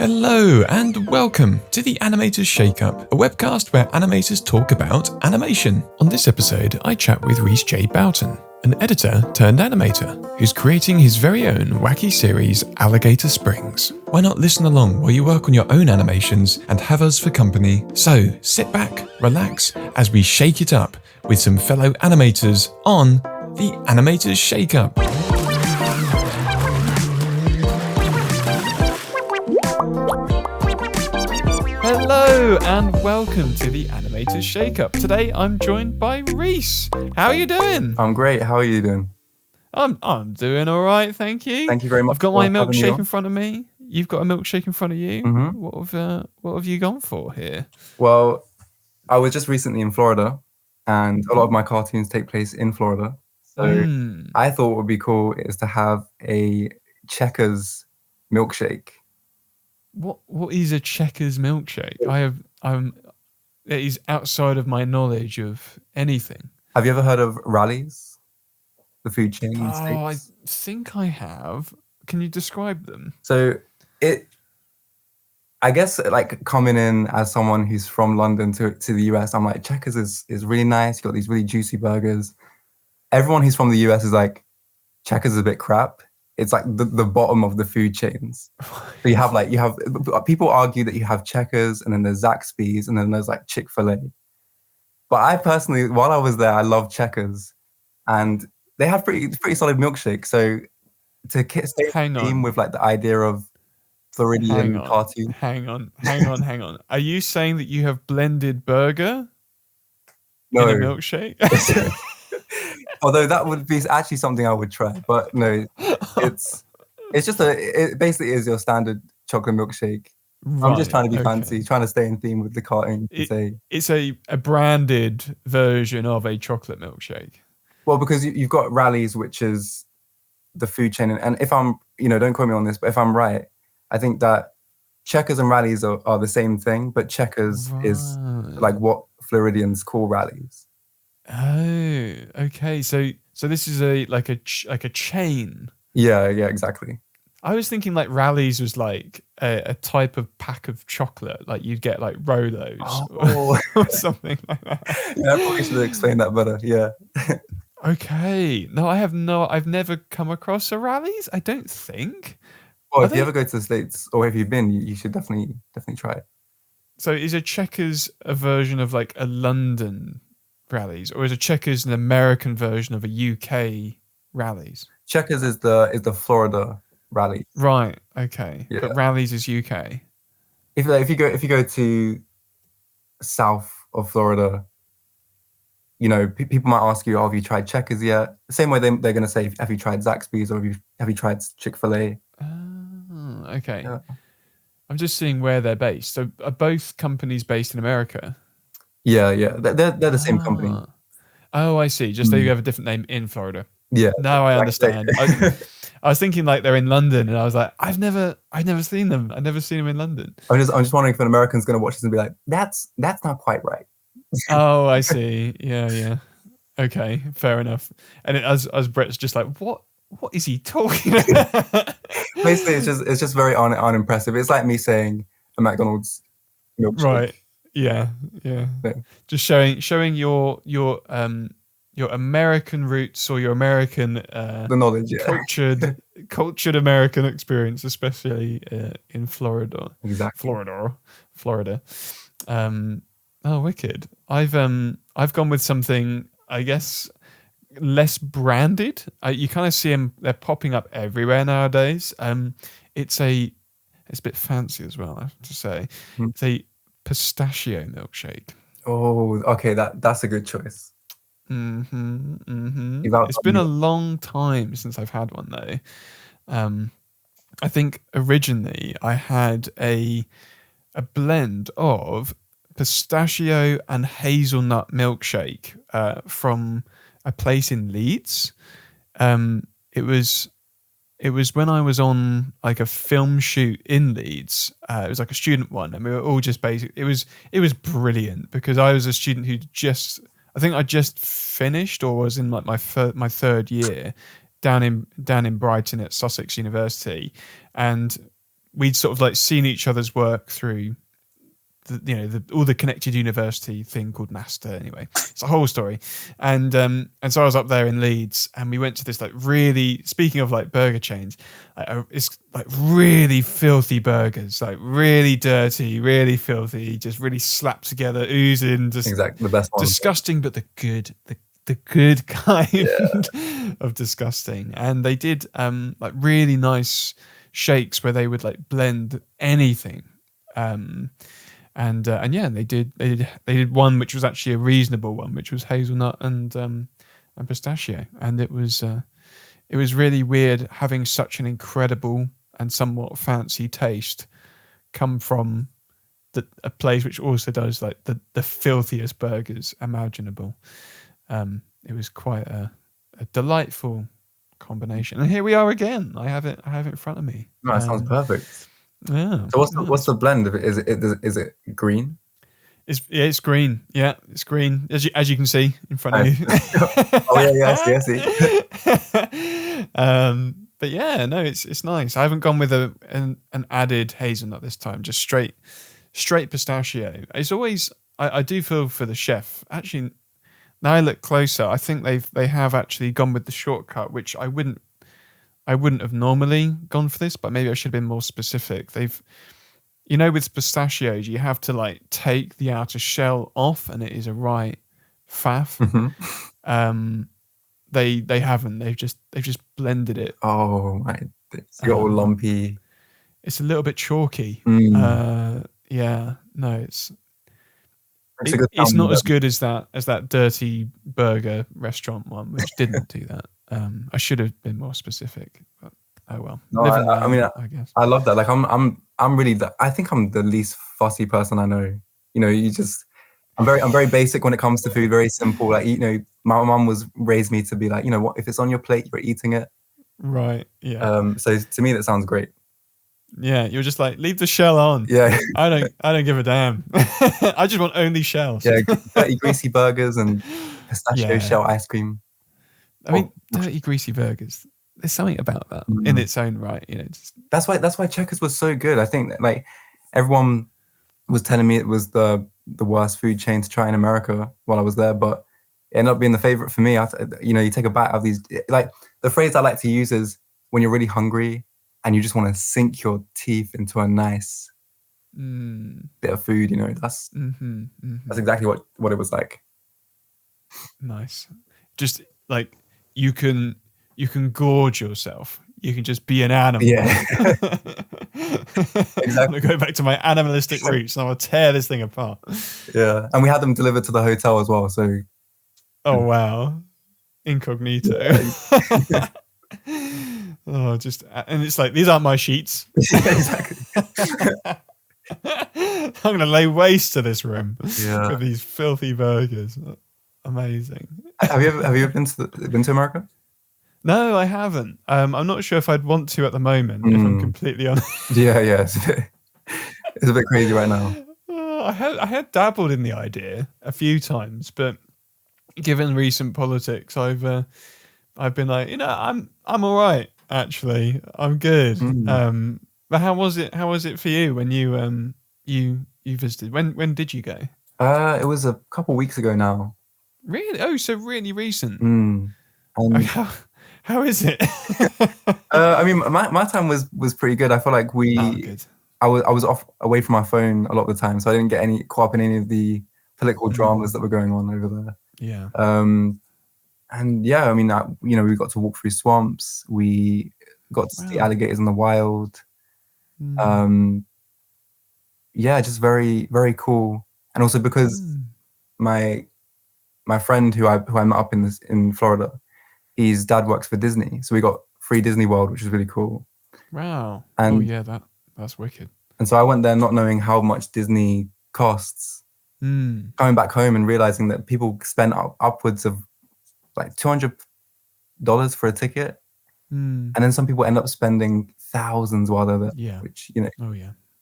Hello and welcome to the Animators Shake-Up, a webcast where animators talk about animation. On this episode, I chat with Rhys J Boughton, an editor turned animator, who's creating his very own wacky series, Alligator Springs. Why not listen along while you work on your own animations and have us for company? So sit back, relax, as we shake it up with some fellow animators on the Animators Shake-Up. Hello and welcome to the Animators Shake-Up. Today I'm joined by Rhys. How are you doing? I'm great. How are you doing? I'm doing all right, thank you. Thank you very much. I've got my milkshake in front of me. You've got a milkshake in front of you. Mm-hmm. What have you gone for here? Well, I was just recently in Florida, and a lot of my cartoons take place in Florida. So I thought what would be cool is to have a Checkers milkshake. What is a Checkers milkshake? It is outside of my knowledge of anything. Have you ever heard of Rally's, the food chain in the States? I think I have. Can you describe them? So I guess like coming in as someone who's from London to the US, I'm like, Checkers is really nice. You've got these really juicy burgers. Everyone who's from the US is like, Checkers is a bit crap. It's like the bottom of the food chains. So you have people argue that you have Checkers and then there's Zaxby's and then there's like Chick-fil-A. But I personally, while I was there, I loved Checkers, and they have pretty solid milkshake. So to stay in theme with like the idea of Floridian cartoon. Hang on. Are you saying that you have blended burger in a milkshake? Although that would be actually something I would try, but no, it basically is your standard chocolate milkshake. Right, I'm just trying to be fancy, trying to stay in theme with the cartoon. It's a branded version of a chocolate milkshake. Well, because you've got Rally's, which is the food chain, and if I'm, don't quote me on this, but if I'm right, I think that Checkers and Rally's are the same thing, but Checkers is like what Floridians call Rally's. Oh, okay. So this is like a chain. Yeah, exactly. I was thinking like Rally's was like a type of pack of chocolate, like you'd get like Rolos or something like that. Yeah, I probably should have explained that better. Yeah. Okay. No, I've never come across a Rally's. I don't think. Well, if you ever go to the States, or if you've been, you should definitely try it. So is a Checkers a version of like a London Rally's, or is a Checkers an American version of a UK Rally's? Checkers is the Florida Rally. Right. Okay. Yeah. But Rally's is UK. If you go to south of Florida, people might ask you, "Oh, have you tried Checkers yet?" The same way they're going to say, "Have you tried Zaxby's?" or "Have you tried Chick-fil-A?" Oh, okay. Yeah. I'm just seeing where they're based. So are both companies based in America? Yeah. They're the same company. Oh, I see. Just that you have a different name in Florida. Yeah. Now I understand. I was thinking like they're in London, and I was like, I've never seen them. I've never seen them in London. I'm just wondering if an American's going to watch this and be like, that's not quite right. Oh, I see. Yeah. Okay, fair enough. And as Brett's just like, what is he talking about? Basically, it's just very unimpressive. It's like me saying a McDonald's milkshake. Right. Yeah. Just showing your American roots, or your American the knowledge, cultured American experience, especially in Florida. Exactly. Florida. Oh, wicked. I've gone with something, I guess, less branded. You kind of see them; they're popping up everywhere nowadays. It's a bit fancy as well, I have to say. It's a pistachio milkshake. Oh, okay, that's a good choice. It's been a long time since I've had one though. I think originally I had a blend of pistachio and hazelnut milkshake from a place in Leeds. It was when I was on like a film shoot in Leeds. It was like a student one, and we were all just it was brilliant because I was a student who I just finished or was in like my third year down in Brighton at Sussex University, and we'd sort of like seen each other's work through all the connected university thing called NASTA. Anyway, it's a whole story. And so I was up there in Leeds, and we went to this like really, speaking of like burger chains, it's like really filthy burgers, like really dirty, really filthy, just really slapped together, oozing, just exactly the best one. Disgusting, but the good kind of disgusting. And they did like really nice shakes where they would like blend anything. And they did one which was actually a reasonable one, which was hazelnut and pistachio, and it was really weird having such an incredible and somewhat fancy taste come from a place which also does like the filthiest burgers imaginable. It was quite a delightful combination, and here we are again. I have it in front of me. No, that sounds perfect. Yeah. So what's the blend of it? Is it green? It's green. Yeah, it's green as you can see in front of you. Oh yeah, I see. But yeah, no, it's nice. I haven't gone with an added hazelnut this time. Just straight pistachio. It's always I do feel for the chef. Actually, now I look closer, I think they have actually gone with the shortcut, which I wouldn't have normally gone for this, but maybe I should have been more specific. They've, with pistachios, you have to like take the outer shell off, and it is a right faff. Mm-hmm. They haven't. They've just blended it. Oh my! It's got all lumpy. It's a little bit chalky. Yeah. No, it's not as good as that dirty burger restaurant one, which didn't do that. I should have been more specific, but oh well. No, I guess I love that. Like I'm really I think I'm the least fussy person I know. I'm very basic when it comes to food. Very simple. Like my mum raised me to be like, what, if it's on your plate, you're eating it. Right. Yeah. So to me, that sounds great. Yeah, you're just like, leave the shell on. Yeah. I don't give a damn. I just want only shells. Yeah, dirty, greasy burgers and pistachio shell ice cream. I mean, dirty, greasy burgers. There's something about that in its own right. That's why Checkers was so good. I think that, like, everyone was telling me it was the worst food chain to try in America while I was there, but it ended up being the favorite for me. You take a bite of these. Like, the phrase I like to use is when you're really hungry and you just want to sink your teeth into a nice bit of food. That's exactly what it was like. Nice. Just like you can gorge yourself. You can just be an animal. Yeah. Exactly. I'm gonna go back to my animalistic roots and I'm gonna tear this thing apart. Yeah. And we had them delivered to the hotel as well. So oh wow. Incognito. Yeah. And it's like, these aren't my sheets. Yeah, exactly. I'm gonna lay waste to this room with these filthy burgers. Amazing. Have you ever been to America? No, I haven't. I'm not sure if I'd want to at the moment, if I'm completely honest. Yeah, it's a bit crazy right now. I had dabbled in the idea a few times, but given recent politics, I've been like, I'm all right, actually. I'm good. But how was it for you when you visited? When did you go? It was a couple weeks ago now. Really? Oh, so really recent. How is it? I mean, my time was pretty good. I feel like I was away from my phone a lot of the time, so I didn't get caught up in any of the political dramas that were going on over there. Yeah. And yeah, I mean, we got to walk through swamps. We got to see alligators in the wild. Yeah, just very, very cool. And also because my friend who I met up in Florida, his dad works for Disney, so we got free Disney World, which is really cool. Wow. And that's wicked. And so I went there not knowing how much Disney costs. Coming back home and realizing that people spend upwards of like $200 for a ticket, and then some people end up spending thousands while they're there. Yeah. Which you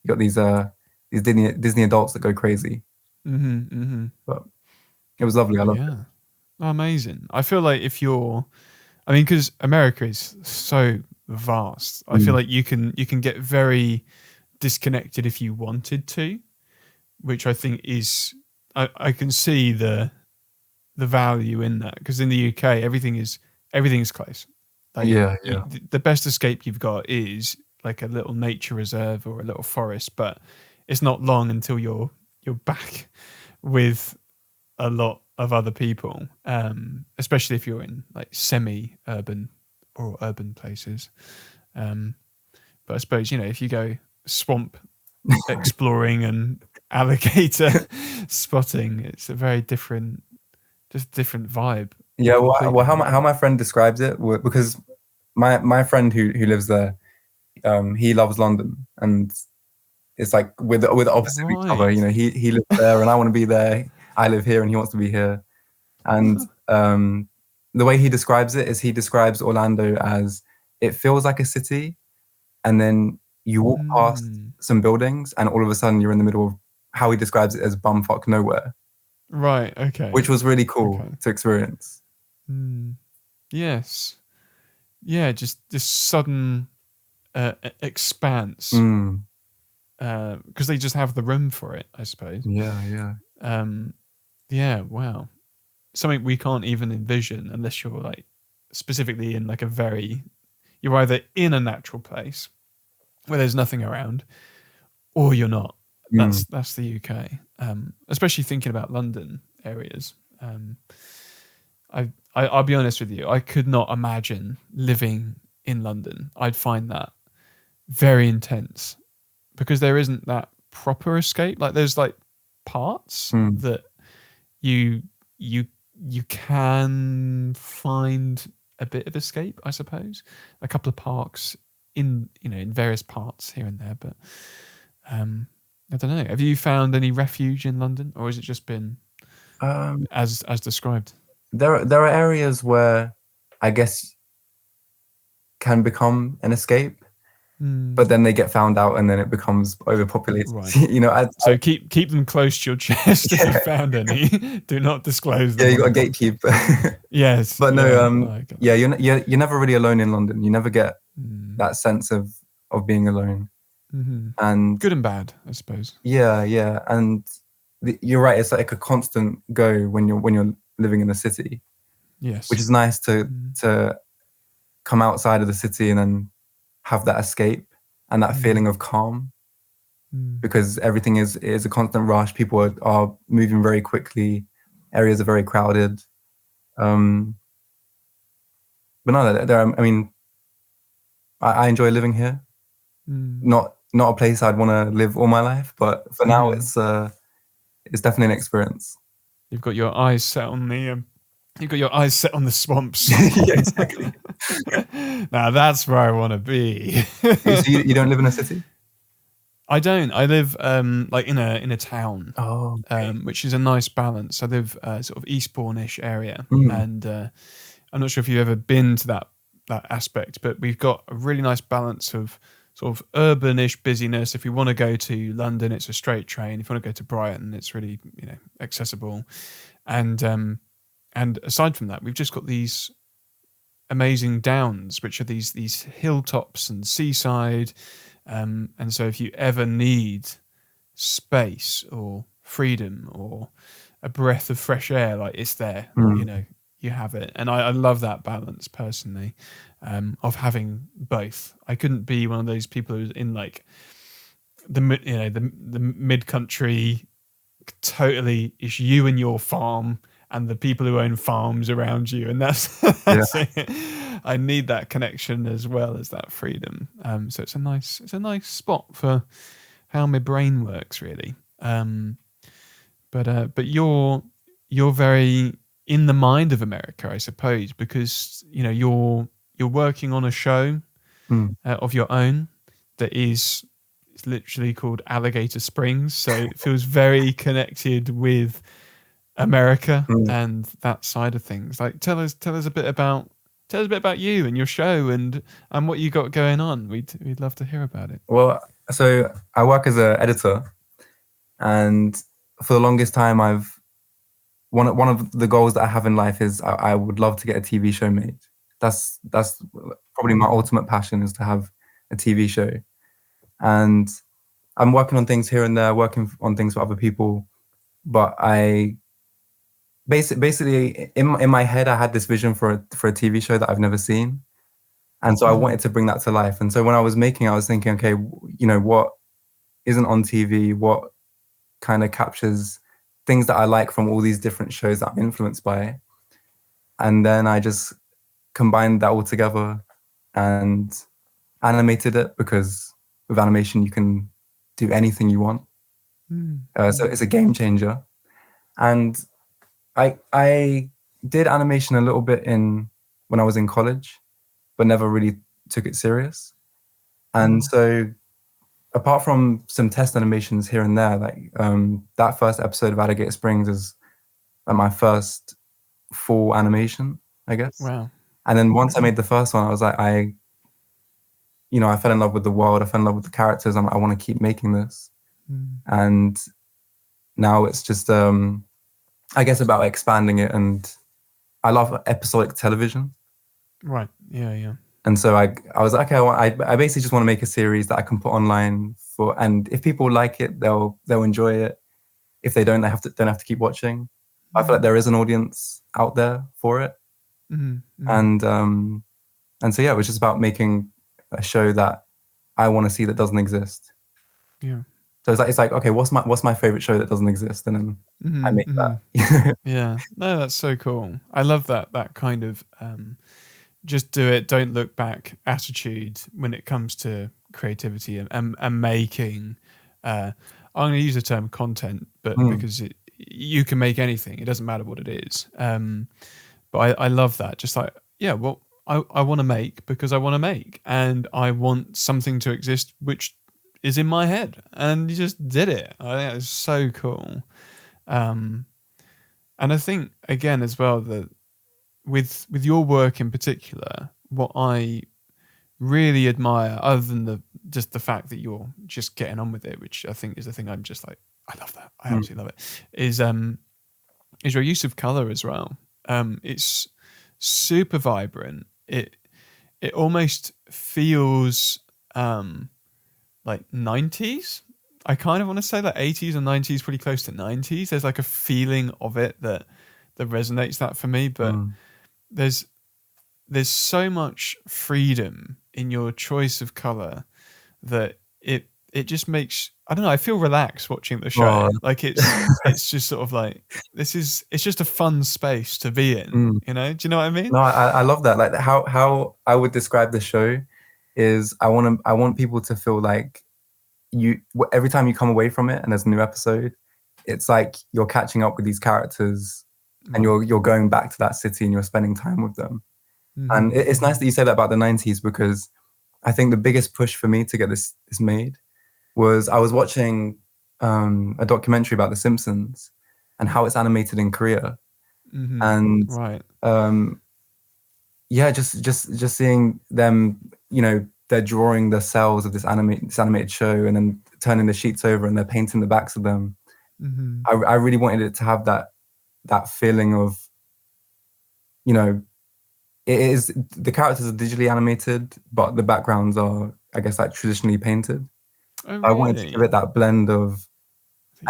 got these Disney adults that go crazy. But it was lovely. I loved it. Amazing. I feel like because America is so vast. I feel like you can get very disconnected if you wanted to, which I think is I can see the value in that, because in the UK everything is close. Like the best escape you've got is like a little nature reserve or a little forest, but it's not long until you're back with a lot of other people, especially if you're in like semi-urban or urban places. But I suppose, if you go swamp exploring and alligator spotting, it's a very different vibe. Yeah, well, how my friend describes it, because my friend who lives there, he loves London, and it's like we're opposite of each other. He lives there, and I want to be there. I live here, and he wants to be here. And the way he describes it is he describes Orlando as, it feels like a city, and then you walk past some buildings, and all of a sudden you're in the middle of, how he describes it as, bumfuck nowhere. Right. Okay. Which was really cool to experience. Yes. Yeah. Just this sudden expanse, because they just have the room for it, I suppose. Yeah. Yeah. Wow. Something we can't even envision unless you're like specifically in like you're either in a natural place where there's nothing around, or you're not. That's the UK. Especially thinking about London areas. I'll be honest with you, I could not imagine living in London. I'd find that very intense, because there isn't that proper escape. Like there's like parts that you can find a bit of escape, I suppose. A couple of parks in various parts here and there, but I don't know. Have you found any refuge in London, or has it just been as described? There are areas where I guess can become an escape, but then they get found out, and then it becomes overpopulated. Right. So keep them close to your chest. If you found any, do not disclose them. Yeah, you got to gatekeep. Yes, but no, you're never really alone in London. You never get that sense of being alone. And good and bad, I suppose. Yeah, and you're right. It's like a constant go when you're living in the city. Yes, which is nice to come outside of the city and then have that escape and that feeling of calm, because everything is a constant rush. People are moving very quickly. Areas are very crowded. But no, I mean, I enjoy living here. Not a place I'd want to live all my life, but for now it's definitely an experience. You've got your eyes set on the swamps. Yeah, exactly. Now that's where I want to be. So you don't live in a city? I don't. I live like in a town, okay. Which is a nice balance. I live sort of Eastbourne-ish area, and I'm not sure if you've ever been to that aspect, but we've got a really nice balance of sort of urban-ish busyness. If you want to go to London, it's a straight train. If you want to go to Brighton, it's really accessible, and aside from that, we've just got these amazing downs, which are these hilltops and seaside. And so if you ever need space or freedom or a breath of fresh air, like it's there, you have it. And I love that balance personally, of having both. I couldn't be one of those people who's in like the mid-country, totally it's you and your farm and the people who own farms around you, and that's it. I need that connection as well as that freedom. So it's a nice spot for how my brain works, really. But you're very in the mind of America, I suppose, because you're working on a show of your own that is literally called Alligator Springs, so it feels very connected with America and that side of things. Like tell us a bit about you and your show and what you got going on. We'd love to hear about it. Well, so I work as an editor, and for the longest time one of the goals that I have in life is I would love to get a TV show made. That's probably my ultimate passion is to have a TV show. And I'm working on things here and there, working on things for other people. But I basically in my head, I had this vision for a TV show that I've never seen. And so I wanted to bring that to life. And so when I was making, I was thinking, okay, what isn't on TV? What kind of captures things that I like from all these different shows that I'm influenced by? And then I just combined that all together and animated it, because with animation, you can do anything you want. So it's a game changer. And I did animation a little bit when I was in college, but never really took it serious. And so apart from some test animations here and there, like that first episode of Alligator Springs is like my first full animation, I guess. Wow. And then once I made the first one, I was like, I fell in love with the world. I fell in love with the characters. I want to keep making this. And now it's just, I guess, about expanding it. And I love episodic television. Right. Yeah. And so I was like, okay, I basically just want to make a series that I can put online and if people like it, they'll enjoy it. If they don't, they don't have to keep watching. I feel like there is an audience out there for it. And so yeah, it was just about making a show that I want to see that doesn't exist. Yeah. So it's like okay, what's my favorite show that doesn't exist, and then I make that. Yeah. No, that's so cool. I love that kind of just do it, don't look back attitude when it comes to creativity and making. I'm going to use the term content, but because you can make anything, it doesn't matter what it is. But I love that. Just like, yeah, well, I want to make because I want to make, and I want something to exist which is in my head, and you just did it. I think it's so cool. And I think again as well that with your work in particular, what I really admire, other than just the fact that you're just getting on with it, which I think is the thing I'm just like, I love that. I absolutely love it. Is your use of color as well. It's super vibrant. It almost feels like 90s. I kind of want to say like 80s and 90s, pretty close to 90s. There's like a feeling of it that resonates that for me. But there's so much freedom in your choice of color that it just makes, I don't know, I feel relaxed watching the show. Like it's just sort of like, it's just a fun space to be in, you know? Do you know what I mean? No, I love that. Like how I would describe the show is I want people to feel like every time you come away from it and there's a new episode, it's like you're catching up with these characters and you're going back to that city and you're spending time with them. And it's nice that you say that about the 90s, because I think the biggest push for me to get this made was I was watching a documentary about The Simpsons and how it's animated in Korea. And just seeing them, they're drawing the cells of this animated show and then turning the sheets over and they're painting the backs of them. I really wanted it to have that feeling of, it is, the characters are digitally animated, but the backgrounds are, I guess, like traditionally painted. Oh, really? I wanted to give it that blend of,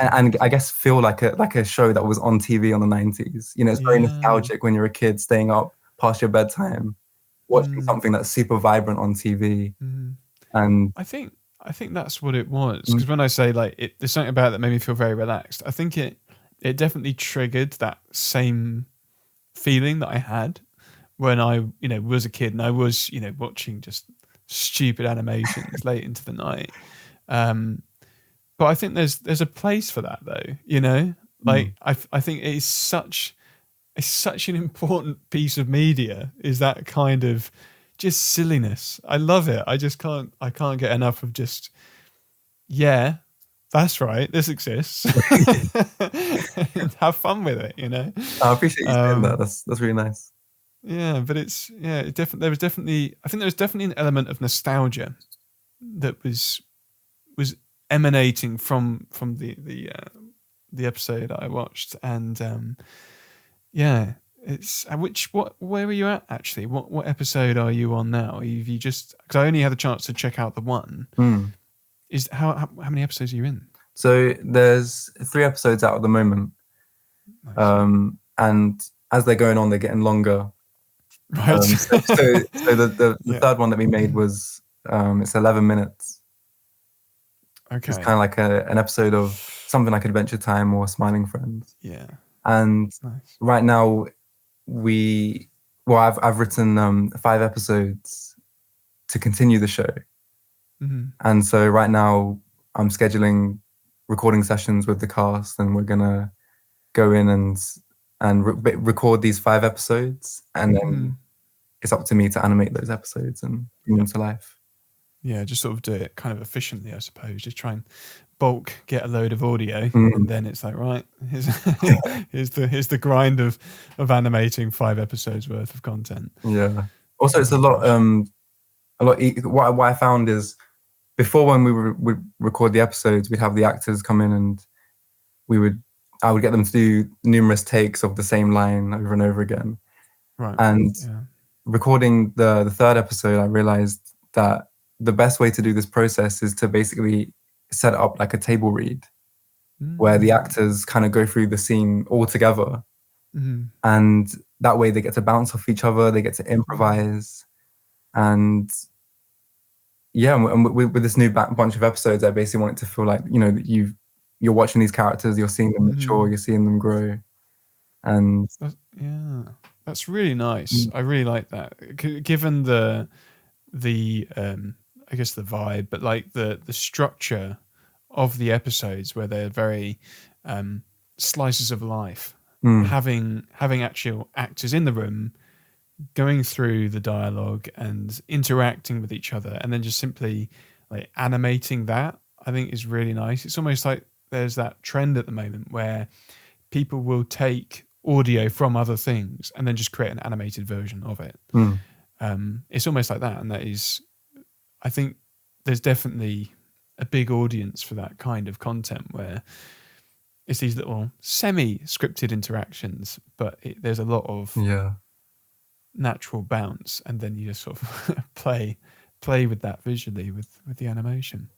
and I guess feel like a show that was on TV on the 90s. It's very nostalgic when you're a kid staying up past your bedtime, watching something that's super vibrant on TV. And I think that's what it was. Because when I say like there's something about it that made me feel very relaxed. I think it definitely triggered that same feeling that I had when I was a kid and I was watching just stupid animations late into the night. But I think there's a place for that though. Like I think it's such an important piece of media, is that kind of just silliness. I love it. I can't get enough of just, yeah, that's right, this exists. Have fun with it, I appreciate you saying that. That's really nice. Yeah, but I think there was definitely an element of nostalgia that was emanating from the episode that I watched, and It's where are you at actually? What episode are you on now? Have you just, because I only had the chance to check out the one. Is how many episodes are you in? So there's 3 episodes out at the moment. Nice. And as they're going on, they're getting longer. Right. So the third one that we made was it's 11 minutes. Okay. It's kind of like an episode of something like Adventure Time or Smiling Friends. Yeah. And Nice. right now I've written 5 episodes to continue the show. And so right now I'm scheduling recording sessions with the cast, and we're gonna go in and record these 5 episodes, and then it's up to me to animate those episodes and bring them to life. Yeah, just sort of do it kind of efficiently, I suppose. Just try and bulk get a load of audio, and then it's like, right, here's the grind of animating 5 episodes worth of content. Yeah. Also, it's a lot. What I found is, before, when we would record the episodes, we'd have the actors come in, and I would get them to do numerous takes of the same line over and over again. Right. And recording the 3rd episode, I realized that the best way to do this process is to basically set up like a table read, where the actors kind of go through the scene all together. And that way they get to bounce off each other, they get to improvise. And with this new bunch of episodes, I basically want it to feel like, that you're watching these characters, you're seeing them mature, you're seeing them grow. And that's really nice. I really like that. Given the I guess the vibe, but like the structure of the episodes, where they're very slices of life, having actual actors in the room going through the dialogue and interacting with each other, and then just simply like animating that, I think is really nice. It's almost like there's that trend at the moment where people will take audio from other things and then just create an animated version of it. It's almost like that, and that is, I think there's definitely a big audience for that kind of content, where it's these little semi-scripted interactions, but there's a lot of natural bounce, and then you just sort of play with that visually with the animation.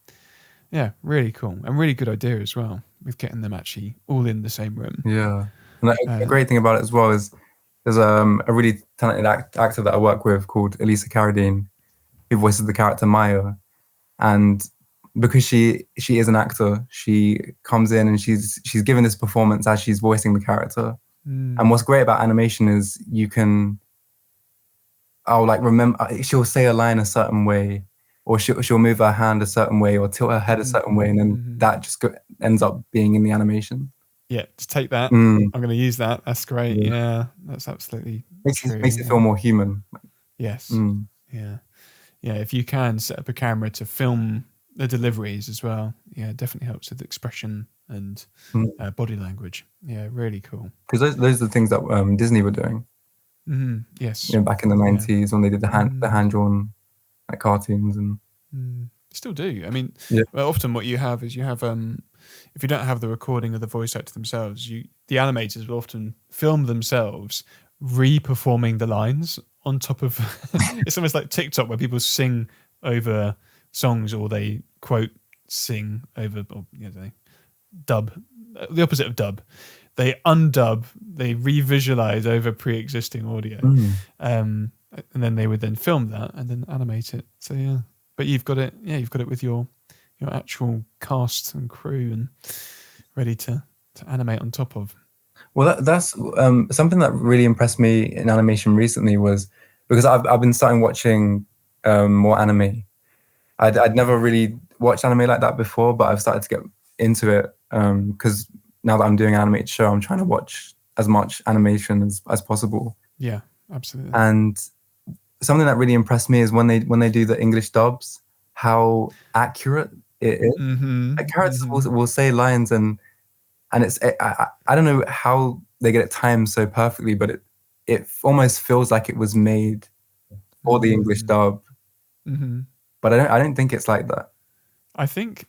Yeah, really cool, and really good idea as well, with getting them actually all in the same room. Yeah, and the great thing about it as well is there's a really talented actor that I work with called Elisa Carradine, who voices the character Maya. And because she is an actor, she comes in and she's given this performance as she's voicing the character. And what's great about animation is remember, she'll say a line a certain way, or she'll move her hand a certain way, or tilt her head a certain way, and then that just ends up being in the animation. Yeah, just take that. I'm going to use that. That's great. Yeah, that's absolutely true. Makes it feel more human. Yes. Yeah. If you can set up a camera to film the deliveries as well, definitely helps with expression and body language. Yeah, really cool. Because those are the things that Disney were doing. Yes. Back in the 90s when they did the hand drawn like cartoons and. Still do. I mean, well, often what you have is if you don't have the recording of the voice actor themselves, the animators will often film themselves re-performing the lines on top of. It's almost like TikTok, where people sing over songs, or they quote sing over, or they dub, the opposite of dub. They undub, they revisualize over pre-existing audio, and then they would then film that and then animate it. So yeah. But you've got it with your actual cast and crew and ready to animate on top of. Well, that's something that really impressed me in animation recently, was because I've been starting watching more anime. I'd never really watched anime like that before, but I've started to get into it because now that I'm doing an animated show, I'm trying to watch as much animation as possible. Yeah, absolutely. And something that really impressed me is when they do the English dubs, how accurate it is. Like characters will say lines and it's I don't know how they get it timed so perfectly, but it almost feels like it was made for the English dub. But I don't think it's like that. I think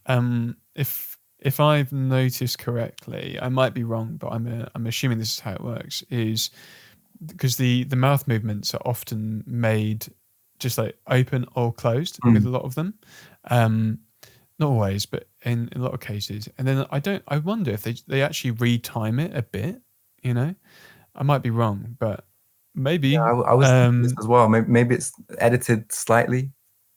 if I've noticed correctly, I might be wrong, but I'm assuming this is how it works. Is because the mouth movements are often made just like open or closed with a lot of them. Not always, but in a lot of cases. And then I wonder if they actually retime it a bit, you know? I might be wrong, but maybe. Yeah, I was thinking this as well. Maybe it's edited slightly.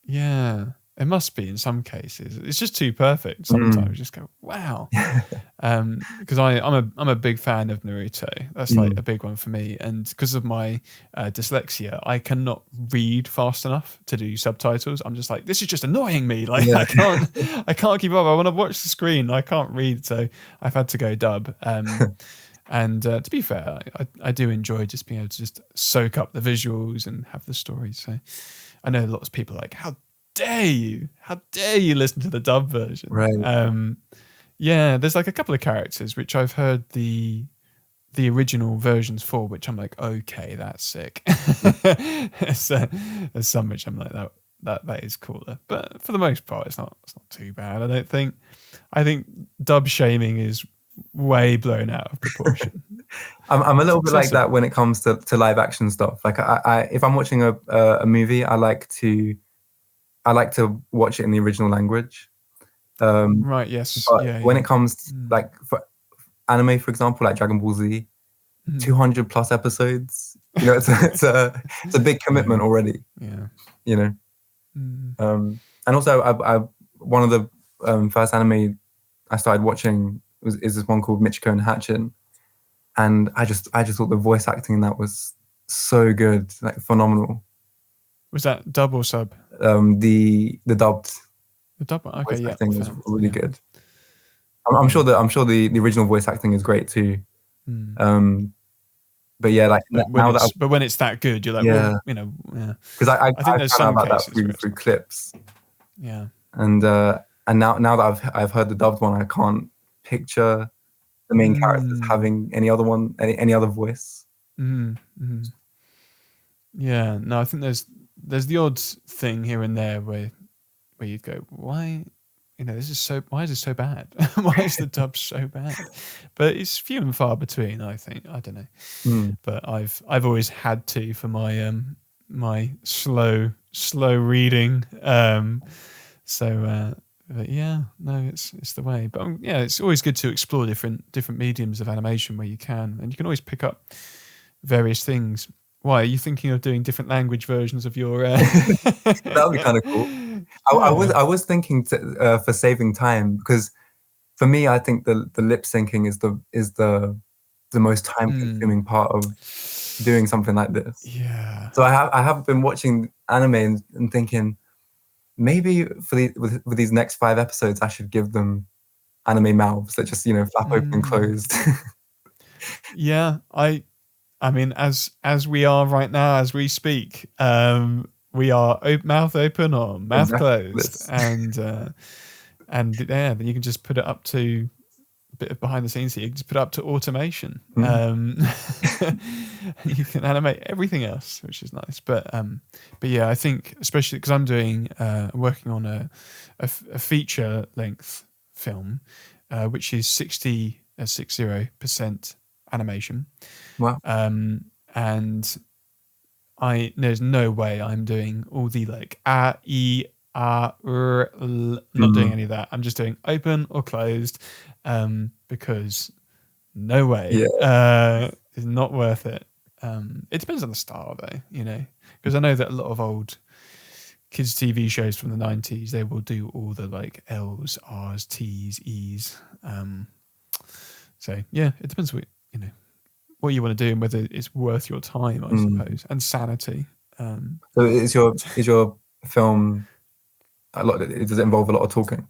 Yeah, it must be in some cases. It's just too perfect sometimes. Just go, wow. Because I'm a big fan of Naruto. That's like a big one for me. And because of my dyslexia, I cannot read fast enough to do subtitles. I'm just like, this is just annoying me. Like I can't keep up. I want to watch the screen. I can't read, so I've had to go dub. And to be fair, I do enjoy just being able to just soak up the visuals and have the story. So I know lots of people are like, how dare you listen to the dub version? Right. Yeah, there's like a couple of characters which I've heard the original versions for, which I'm like, okay, that's sick. There's some which I'm like, that is cooler. But for the most part, it's not too bad, I don't think. I think dub shaming is way blown out of proportion. I'm a little bit like that when it comes to live action stuff. Like I if I'm watching a movie, I like to watch it in the original language. Right. Yes. But when it comes to, like for anime, for example, like Dragon Ball Z, 200 plus episodes. You know, it's a big commitment already. Yeah. You know. And also, I one of the first anime I started watching is this one called Michiko and Hatchin, and I just thought the voice acting in that was so good, like phenomenal. Was that dub or sub? The dubbed. The dub. Okay, voice yeah. acting was really good. I'm sure the original voice acting is great too. But yeah, like but when it's that good, you're like, well, you know, yeah. Because I think there's some about cases that through clips. Yeah. And now that I've heard the dubbed one, I can't picture the main characters having any other voice. Yeah, no, I think there's the odd thing here and there where you'd go, why, you know, why is this so bad? Why is the dub so bad? But it's few and far between, I think. I don't know. But I've always had to for my my slow reading. But yeah, no, it's the way. But yeah, it's always good to explore different mediums of animation where you can, and you can always pick up various things. Why are you thinking of doing different language versions of your? That would be kind of cool. I was thinking for saving time, because for me, I think the lip syncing is the most time consuming part of doing something like this. Yeah. So I have been watching anime and thinking, maybe with these next 5 episodes, I should give them anime mouths that just, you know, flap open and closed. Yeah, I mean, as we are right now, as we speak, we are mouth open or mouth closed, and yeah, then you can just put it up to a bit of behind the scenes here. You can just put it up to automation. You can animate everything else, which is nice. But yeah, I think especially because I'm working on a feature length film, which is 60% animation. Wow. And there's no way I'm doing all the like not doing any of that. I'm just doing open or closed, because no way. It's not worth it. It depends on the style though, you know, because I know that a lot of old kids TV shows from the 90s, they will do all the like L's, R's, T's, E's. So yeah, it depends what you want to do and whether it's worth your time, I suppose, and sanity. So is your film does it involve a lot of talking?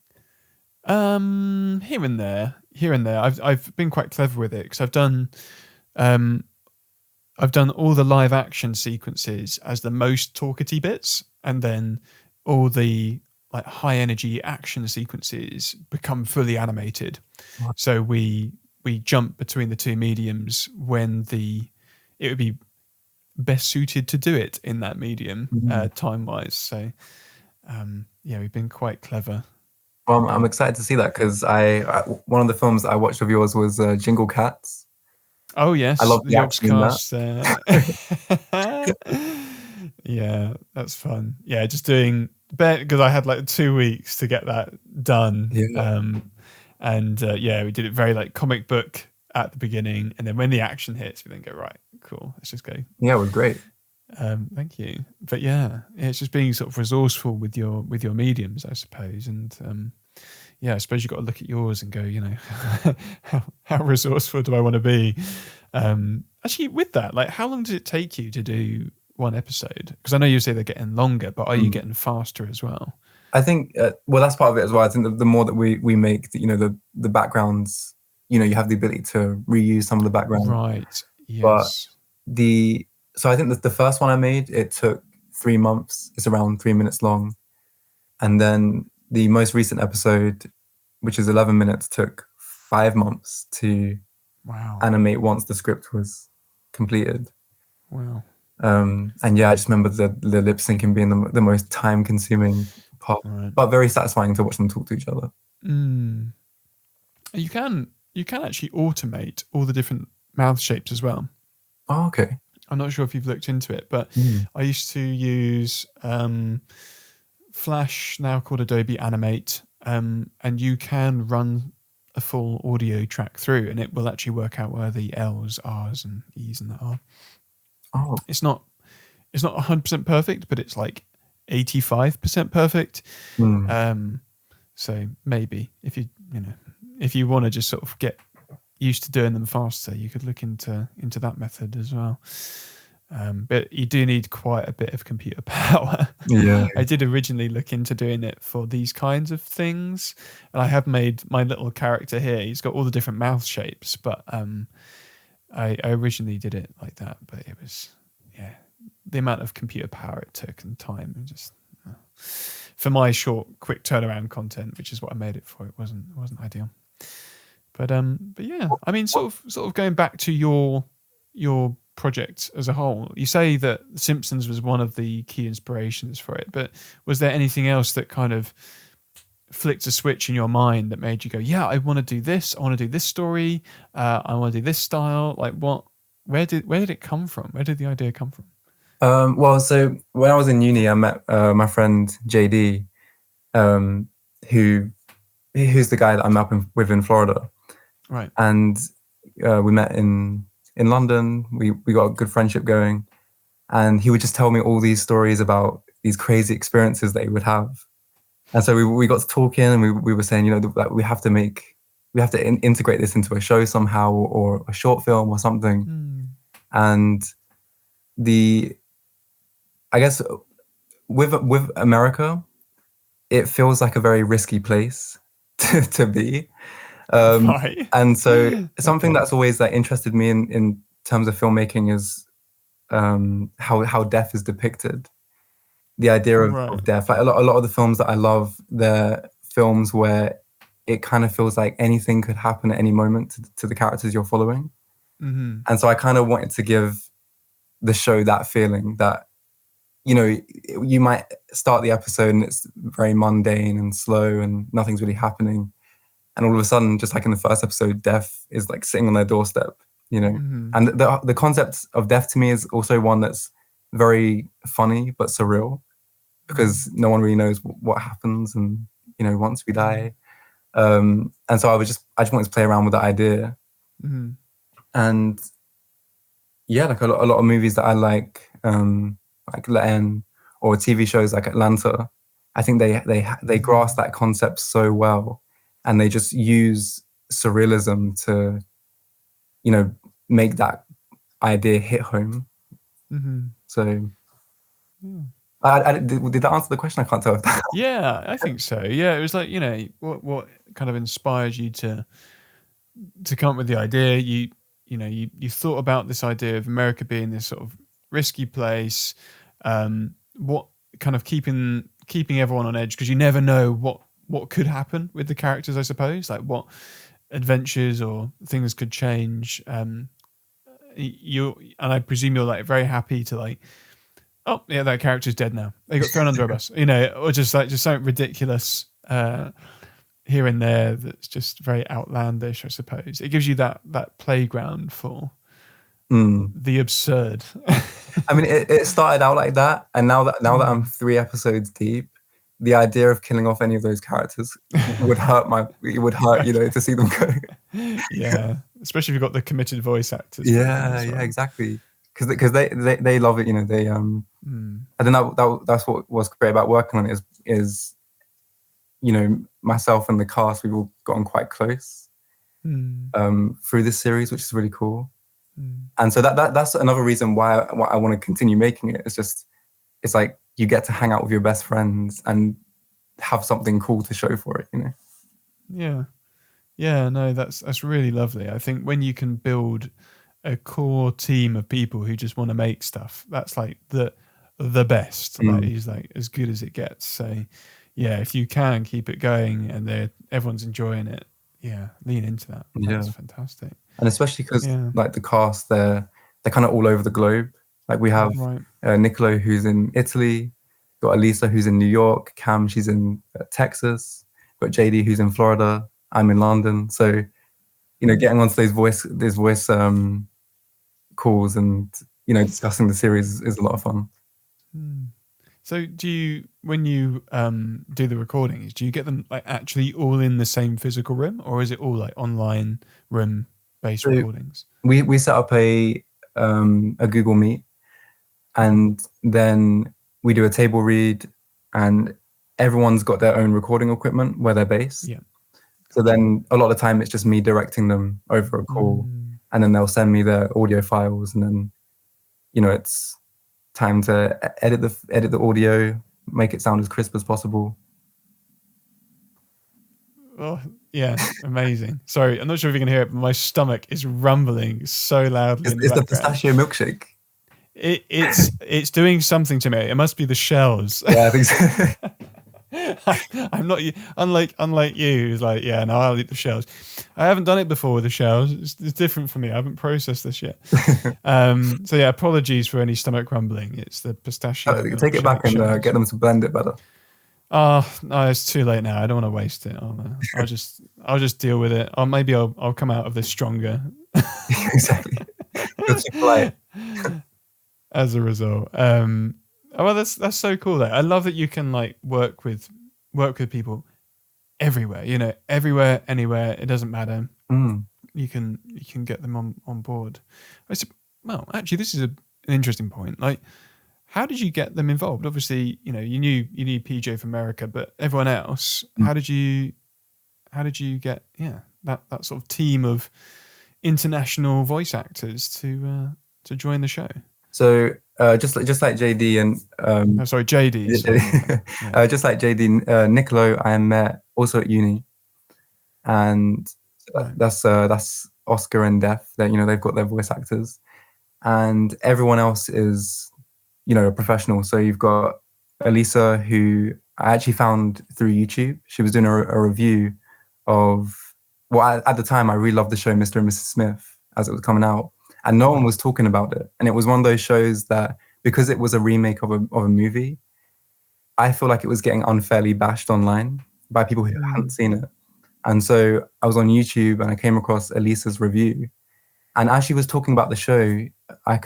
Here and there. I've been quite clever with it because I've done all the live action sequences as the most talkaty bits, and then all the like high energy action sequences become fully animated. Wow. So we jump between the two mediums when it would be best suited to do it in that medium, time wise. So yeah, we've been quite clever. Well, I'm excited to see that, because one of the films I watched of yours was Jingle Cats. Oh yes, I love the the action in that. Yeah, that's fun. Yeah, just doing because I had like 2 weeks to get that done. Yeah. And yeah, we did it very like comic book at the beginning, and then when the action hits, we then go, right, cool, let's just go. Yeah, it was great. Thank you. But yeah, it's just being sort of resourceful with your mediums, I suppose. And yeah, I suppose you've got to look at yours and go, you know, how resourceful do I want to be? Actually, with that, like, how long does it take you to do one episode? Because I know you say they're getting longer, but are you getting faster as well? I think, well, that's part of it as well. I think the more that we make, you know, the backgrounds, you know, you have the ability to reuse some of the background. Right. But Yes. so I think that the first one I made, it took 3 months. It's around 3 minutes long. And then the most recent episode, which is 11 minutes, took 5 months to Wow. animate once the script was completed. Wow. And yeah, I just remember the lip syncing being the most time consuming part, Right. but very satisfying to watch them talk to each other. You can actually automate all the different mouth shapes as well. Oh, okay. I'm not sure if you've looked into it, but I used to use Flash, now called Adobe Animate, and you can run a full audio track through, and it will actually work out where the L's, R's, and E's and that are. Oh, It's not 100% perfect, but it's like 85% perfect. So maybe if you want to just sort of get used to doing them faster, you could look into that method as well. But you do need quite a bit of computer power. yeah. I did originally look into doing it for these kinds of things, and I have made my little character here. He's got all the different mouth shapes, but I originally did it like that. But it was, yeah, the amount of computer power it took and time, and just for my short, quick turnaround content, which is what I made it for, it wasn't ideal. But yeah, I mean, sort of going back to your project as a whole, you say that The Simpsons was one of the key inspirations for it, but was there anything else that kind of flicked a switch in your mind that made you go, yeah, I want to do this, I want to do this story, I want to do this style? Like, where did it come from? Where did the idea come from? Well, so when I was in uni, I met my friend JD, who's the guy that I'm up with in Florida. Right. And we met in London. We got a good friendship going, and he would just tell me all these stories about these crazy experiences that he would have. And so we got to talking, and we were saying, you know, that we have to integrate this into a show somehow, or a short film or something. And I guess with America, it feels like a very risky place to be. Right. And so something that's always like interested me in terms of filmmaking is how death is depicted. The idea of death. Like a lot of the films that I love, they're films where it kind of feels like anything could happen at any moment to the characters you're following. And so I kind of wanted to give the show that feeling that, you know, you might start the episode and it's very mundane and slow and nothing's really happening. And all of a sudden, just like in the first episode, death is like sitting on their doorstep, you know. And the concept of death to me is also one that's very funny but surreal, because no one really knows what happens, and you know, once we die. And so I just wanted to play around with that idea. And yeah, like a lot of movies that I like Len, or TV shows like Atlanta, I think they grasp that concept so well. And they just use surrealism to, you know, make that idea hit home. So, did that answer the question? I can't tell if that. Yeah, I think so. Yeah, it was like, you know, what kind of inspired you to come up with the idea? You thought about this idea of America being this sort of risky place. What kind of keeping everyone on edge, because you never know what could happen with the characters, I suppose, like what adventures or things could change. And I presume you're like very happy to like, oh yeah, that character's dead now. They got thrown under a bus, you know, or just something ridiculous here and there that's just very outlandish, I suppose. It gives you that playground for the absurd. I mean, it started out like that, and now that I'm 3 episodes deep, the idea of killing off any of those characters would hurt to see them go. Yeah, especially if you've got the committed voice actors. Yeah, exactly. Because they love it, they I don't know, that's what was great about working on it is myself and the cast, we've all gotten quite close through this series, which is really cool. And so that's another reason why I want to continue making it. It's like you get to hang out with your best friends and have something cool to show for it, Yeah, no, that's really lovely. I think when you can build a core team of people who just want to make stuff, that's like the best. Like, he's like as good as it gets. So yeah, if you can keep it going and everyone's enjoying it, lean into that. That's fantastic. And especially because like the cast, they're kind of all over the globe. Like we have Nicolo, who's in Italy, got Elisa, who's in New York, Cam, she's in Texas, got JD, who's in Florida, I'm in London. So getting onto those voice calls and discussing the series is a lot of fun. So when you do the recordings, do you get them like actually all in the same physical room, or is it all like online room based recordings? We set up a Google Meet, and then we do a table read, and everyone's got their own recording equipment where they're based. Yeah. So then a lot of the time it's just me directing them over a call, and then they'll send me their audio files, and then it's time to edit the audio, make it sound as crisp as possible. Oh yeah, amazing. Sorry, I'm not sure if you can hear it, but my stomach is rumbling so loudly. It's the pistachio milkshake. It's doing something to me. It must be the shells. Yeah, I think so. I'm not unlike you who's like, no, I'll eat the shells. I haven't done it before with the shells. It's different for me. I haven't processed this yet. So yeah, apologies for any stomach rumbling. It's the pistachio. Take it back and get them to blend it better. Oh no, it's too late now. I don't want to waste it. I'll just deal with it. Or maybe I'll come out of this stronger. Exactly. As a result. Well, that's so cool. I love that you can like work with people everywhere. Everywhere, anywhere. It doesn't matter. You can get them on board. Well, actually, this is an interesting point. Like, how did you get them involved? Obviously, you knew PJ from America, but everyone else, how did you get that sort of team of international voice actors to join the show? So just like JD and JD. Sorry. Just like JD, Nicolo, I met also at uni, and that's Oscar and Def. That they've got their voice actors, and everyone else is a professional. So you've got Elisa, who I actually found through YouTube. She was doing a review of at the time I really loved the show Mr. and Mrs. Smith as it was coming out. And no one was talking about it. And it was one of those shows that, because it was a remake of a movie, I feel like it was getting unfairly bashed online by people who hadn't seen it. And so I was on YouTube and I came across Elisa's review. And as she was talking about the show, I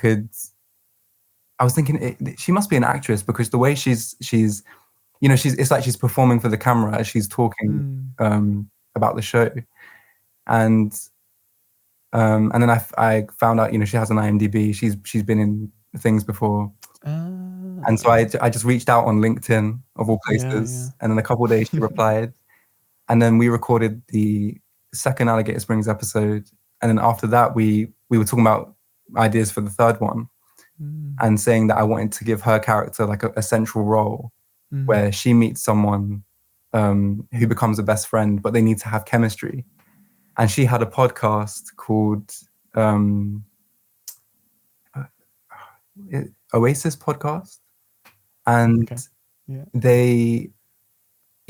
was thinking she must be an actress, because the way she's it's like she's performing for the camera as she's talking about the show. And then I found out, she has an IMDb. She's been in things before, and so I just reached out on LinkedIn of all places, and then a couple of days she replied, and then we recorded the second Alligator Springs episode, and then after that we were talking about ideas for the third one, and saying that I wanted to give her character like a central role, where she meets someone who becomes a best friend, but they need to have chemistry. And she had a podcast called Oasis Podcast. And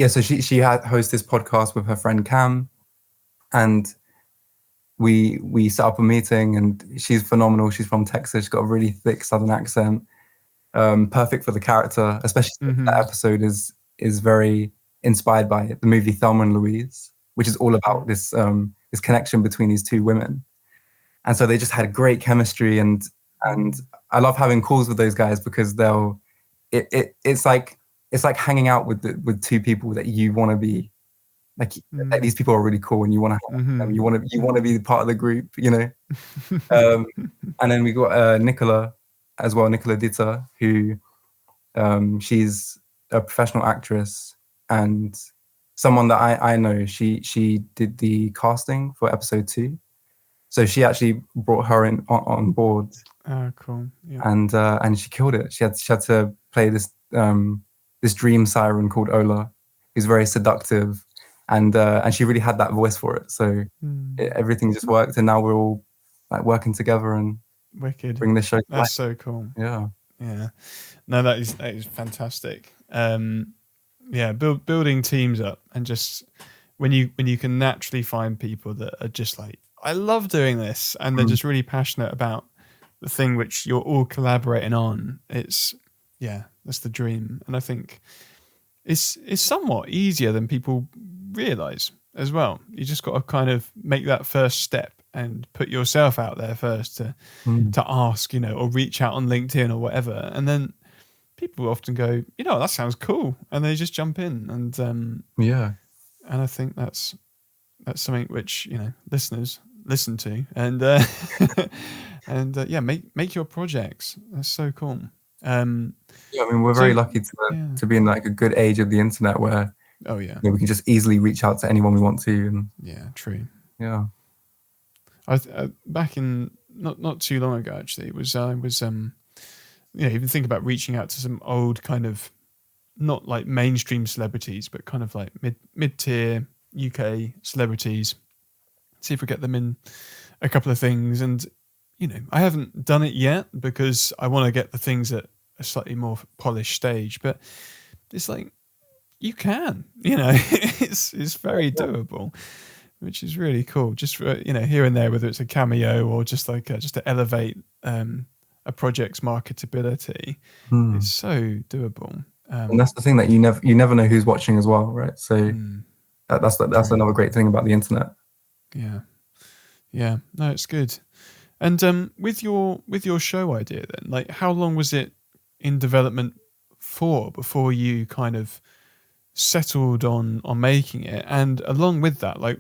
so she had host this podcast with her friend Cam. And we set up a meeting, and she's phenomenal. She's from Texas. She's got a really thick Southern accent. Perfect for the character, especially that episode is very inspired by the movie Thelma and Louise, which is all about this connection between these two women. and so they just had great chemistry, and I love having calls with those guys because it's like hanging out with two people that you want to be like these people are really cool and you want to hang out with them. You want to be part of the group, you know. And then we got Nicola as well, Nicola Ditta, who she's a professional actress and someone that I know. She did the casting for episode 2, so she actually brought her on board. Oh, cool! Yeah. And she killed it. She had to play this this dream siren called Ola, who's very seductive, and she really had that voice for it. So everything just worked, and now we're all like working together and wicked. Bring the show to That's life. so cool. Yeah. No, that is fantastic. Building teams up, and just when you can naturally find people that are just like, I love doing this, and they're just really passionate about the thing which you're all collaborating on. That's the dream. And I think it's somewhat easier than people realize as well. You just got to kind of make that first step and put yourself out there first to ask, or reach out on LinkedIn or whatever. And then people often go, that sounds cool. And they just jump in. And and I think that's something which, listeners listen to and make your projects. That's so cool. We're very lucky to be in like a good age of the internet where we can just easily reach out to anyone we want to. And true. I back in not too long ago actually, I was even think about reaching out to some old kind of not like mainstream celebrities, but kind of like mid-tier UK celebrities, see if we get them in a couple of things. And I haven't done it yet because I want to get the things at a slightly more polished stage, but it's like you can, it's very doable, which is really cool. Just for, here and there, whether it's a cameo or just like just to elevate a project's marketability, it's so doable. And that's the thing, that you never know who's watching as well, right? So that's another great thing about the internet. No, it's good. And with your show idea then, like how long was it in development for before you kind of settled on making it? And along with that, like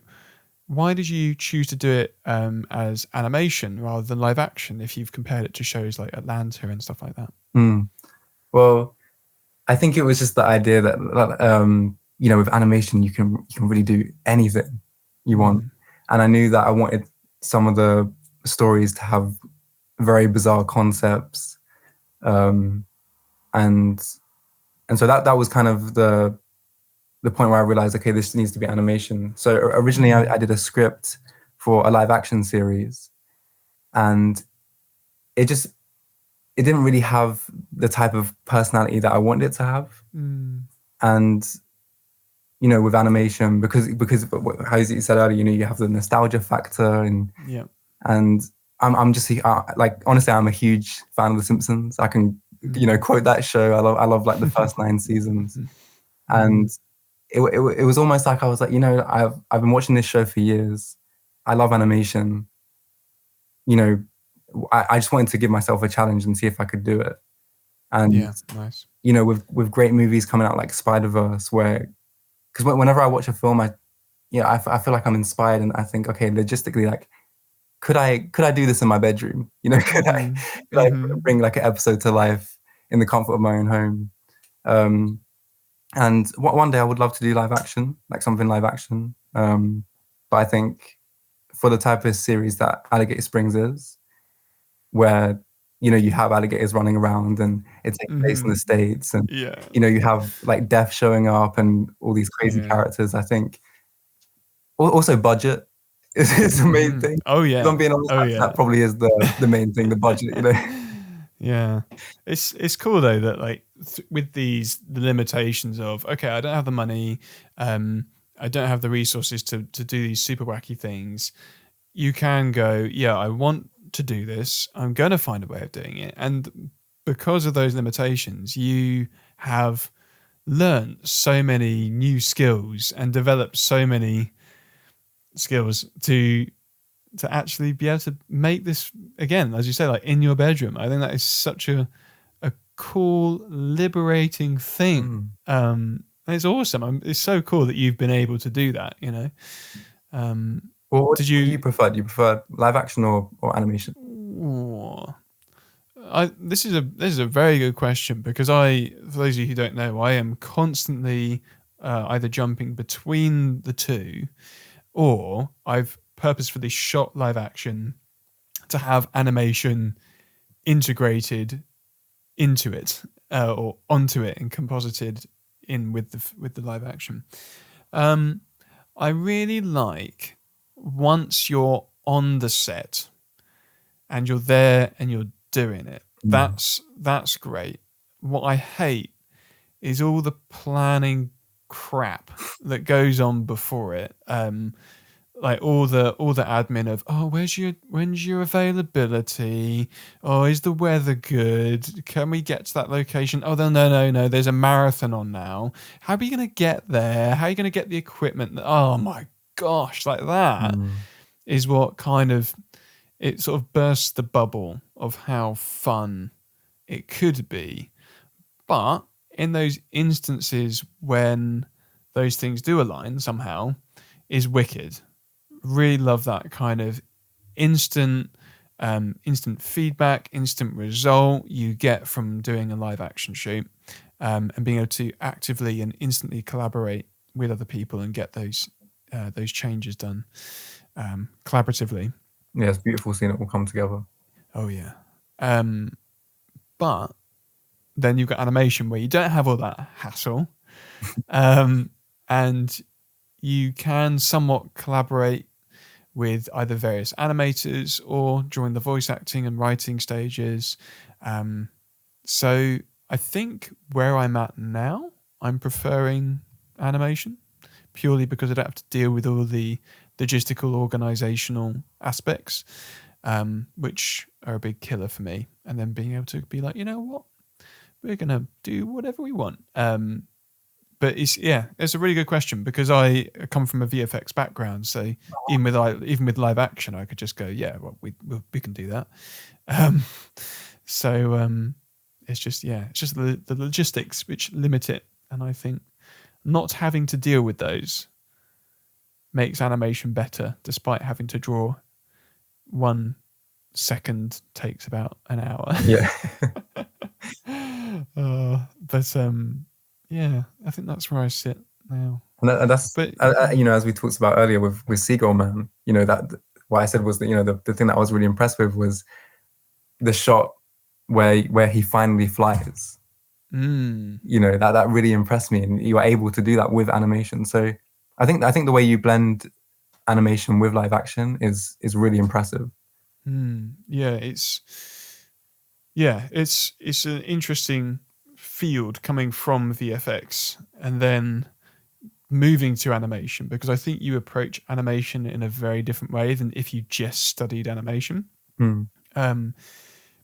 why did you choose to do it as animation rather than live action if you've compared it to shows like Atlanta and stuff like that? Well, I think it was just the idea that with animation you can really do anything you want. And I knew that I wanted some of the stories to have very bizarre concepts. And so that was kind of the point where I realized, okay, this needs to be animation. So originally I did a script for a live action series, and it didn't really have the type of personality that I wanted it to have. And with animation, because how you said earlier, you have the nostalgia factor, and I'm just like, honestly, I'm a huge fan of The Simpsons. I can quote that show. I love like the first 9 seasons, and it was almost like I was like, I've been watching this show for years. I love animation. I just wanted to give myself a challenge and see if I could do it. And nice. With great movies coming out like Spider-Verse, because whenever I watch a film, I feel like I'm inspired, and I think, okay, logistically, like, could I do this in my bedroom? Could I bring like an episode to life in the comfort of my own home? And one day I would love to do live action, like something live action. But I think for the type of series that Alligator Springs is, where you have alligators running around and it takes place in the States, and you have like death showing up and all these crazy characters. I think also budget is the main thing. If I'm being honest, that probably is the main thing, the budget. It's cool though that like with the limitations of, okay, I don't have the money, I don't have the resources to do these super wacky things. You can go, I want to do this, I'm going to find a way of doing it. And because of those limitations, you have learned so many new skills and developed so many skills to to actually be able to make this again, as you say, like in your bedroom. I think that is such a cool, liberating thing. And it's awesome. It's so cool that you've been able to do that. Well, what Did do you? you prefer? Do you prefer live action or animation? This is a very good question, because for those of you who don't know, I am constantly either jumping between the two, or I've purposefully shot live action to have animation integrated into it or onto it and composited in with the live action. I really like once you're on the set and you're there and you're doing it. That's great. What I hate is all the planning crap that goes on before it. Like all the admin of, oh, when's your availability? Oh, is the weather good? Can we get to that location? Oh, no, there's a marathon on now. How are you going to get there? How are you going to get the equipment? Oh my gosh, like that is what kind of, it sort of bursts the bubble of how fun it could be. But in those instances when those things do align somehow, is wicked. Really love that kind of instant feedback, instant result you get from doing a live action shoot, and being able to actively and instantly collaborate with other people and get those changes done collaboratively. Yeah, it's beautiful seeing it all come together. Oh yeah. But then you've got animation where you don't have all that hassle, and you can somewhat collaborate with either various animators or during the voice acting and writing stages. So I think where I'm at now, I'm preferring animation purely because I don't have to deal with all the logistical, organizational aspects, which are a big killer for me. And then being able to be like, you know what, we're going to do whatever we want. But it's a really good question, because I come from a VFX background, so even with live action, I could just go, we can do that. It's just the logistics which limit it, and I think not having to deal with those makes animation better, despite having to draw 1 second takes about an hour. Yeah. I think that's where I sit now. And that's, as we talked about earlier with Seagull Man, that what I said was that, the thing that I was really impressed with was the shot where he finally flies. That really impressed me, and you were able to do that with animation. So I think the way you blend animation with live action is really impressive. It's an interesting field coming from VFX and then moving to animation, because I think you approach animation in a very different way than if you just studied animation.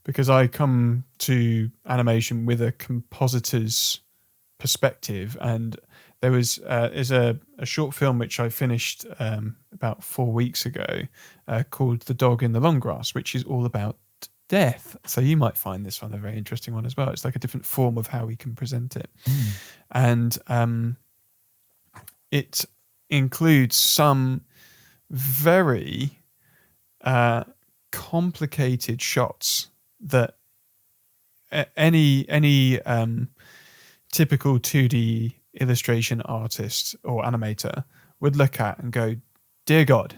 Because I come to animation with a compositor's perspective, and there is a short film which I finished about 4 weeks ago called The Dog in the Long Grass, which is all about death. So you might find this one a very interesting one as well. It's like a different form of how we can present it. And it includes some very complicated shots that any typical 2D illustration artist or animator would look at and go, dear God,